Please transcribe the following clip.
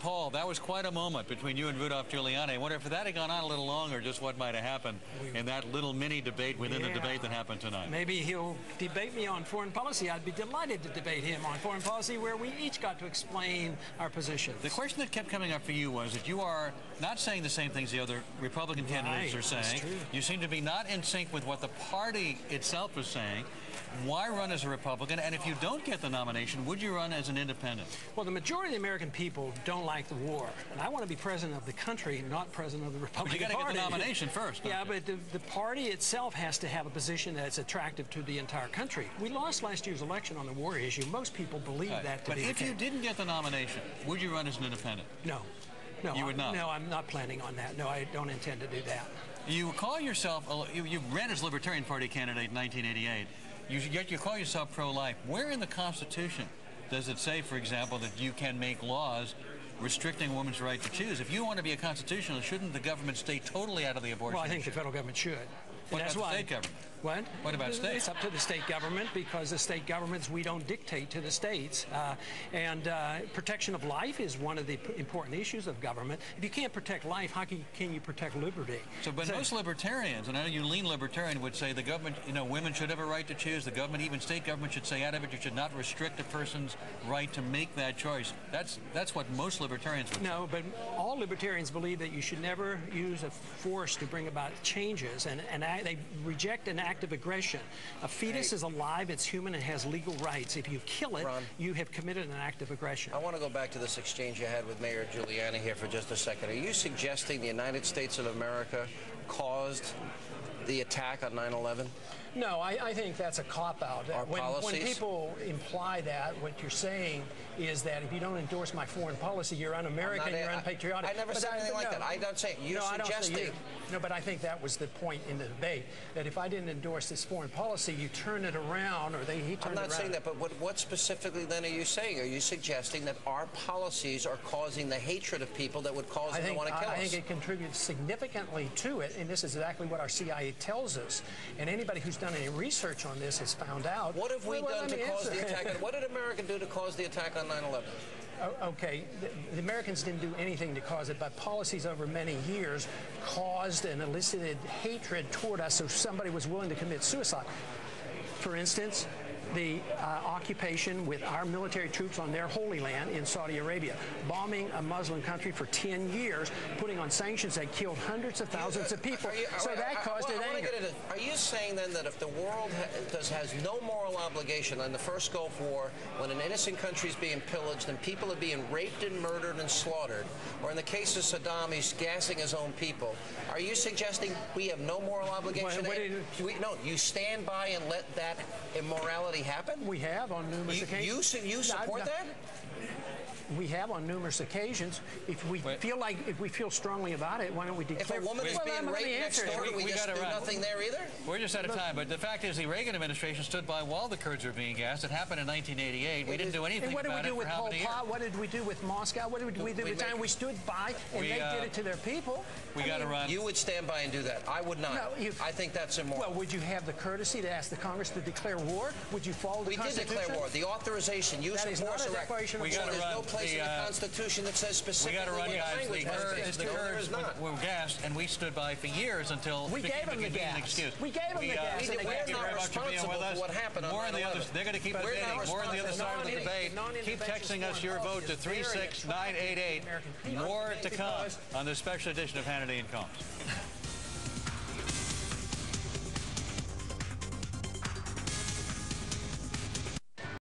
Paul, that was quite a moment between you and Rudolph Giuliani. I wonder if that had gone on a little longer, just what might have happened in that little mini debate within the debate that happened tonight. Maybe he'll debate me on foreign policy. I'd be delighted to debate him on foreign policy, where we each got to explain our positions. The question that kept coming up for you was that you are not saying the same things the other Republican candidates are saying. You seem to be not in sync with what the party itself is saying. Why run as a Republican? And if you don't get the nomination, would you run as an independent? Well, the majority of the American people don't like the war. And I want to be president of the country, not president of the Republican Party. But you got to get the nomination first. Yeah, but the party itself has to have a position that's attractive to the entire country. We lost last year's election on the war issue. Most people believe that to be the case. But if you didn't get the nomination, would you run as an independent? No. No, you would not? No, I'm not planning on that. No, I don't intend to do that. You call yourself, you ran as Libertarian Party candidate in 1988. Yet you call yourself pro-life. Where in the Constitution does it say, for example, that you can make laws restricting a woman's right to choose? If you want to be a constitutionalist, shouldn't the government stay totally out of the abortion issue? Well, I think the federal government should. What about the state government? What? What about states? It's up to the state government, because the state governments, we don't dictate to the states. Protection of life is one of the important issues of government. If you can't protect life, how can you protect liberty? But most libertarians, and I know you lean libertarian, would say the government, women should have a right to choose. The government, even state government, should say out of it, you should not restrict a person's right to make that choice. That's what most libertarians would say. No, but all libertarians believe that you should never use a force to bring about changes, and they reject an act of aggression. A fetus is alive, it's human, and has legal rights. If you kill it, Ron, you have committed an act of aggression. I want to go back to this exchange you had with Mayor Giuliani here for just a second. Are you suggesting the United States of America caused the attack on 9/11? No, I think that's a cop-out. When people imply that, what you're saying is that if you don't endorse my foreign policy, you're un-American, you're unpatriotic. I never said anything like that. I don't say it. You're suggesting. No, but I think that was the point in the debate, that if I didn't endorse this foreign policy, you turn it around, or he turned it around. I'm not saying that, but what specifically then are you saying? Are you suggesting that our policies are causing the hatred of people that would cause them to want to kill us? I think it contributes significantly to it, and this is exactly what our CIA tells us. And anybody who's done any research on this has found out. What have we done to cause the attack? What did America do to cause the attack on 9/11? Okay, the Americans didn't do anything to cause it, but policies over many years caused and elicited hatred toward us, so somebody was willing to commit suicide. For instance, the occupation with our military troops on their holy land in Saudi Arabia, bombing a Muslim country for 10 years, putting on sanctions that killed hundreds of thousands of people. So that caused it anger. Are you saying then that if the world has no moral obligation in the first Gulf War, when an innocent country is being pillaged and people are being raped and murdered and slaughtered, or in the case of Saddam, he's gassing his own people, are you suggesting we have no moral obligation? No, you stand by and let that immorality happen? We have on numerous occasions. You support that? We have on numerous occasions. If we feel strongly about it, why don't we declare? If a woman is being raped next door, we just do nothing there either? We're just out of time, but the fact is the Reagan administration stood by while the Kurds were being gassed. It happened in 1988. We didn't do anything about it for how many years? What did we do with Moscow? What did we do with time? We stood by, and they did it to their people. We got to run. You would stand by and do that. I would not. No, I think that's immoral. Well, would you have the courtesy to ask the Congress to declare war? Would you follow the Constitution? We did declare war. The authorization, use of force, we got to run. There's no place in the Constitution that says specifically. We got to run, guys. The Kurds were gassed, and we stood by for years until we gave them the gas. We gave them the gas. We're not responsible for what happened on 9/11. They're going to keep debating. More on the other side of the debate. Keep texting us your vote to 36988. More to come on this special edition of Hannity and Combs.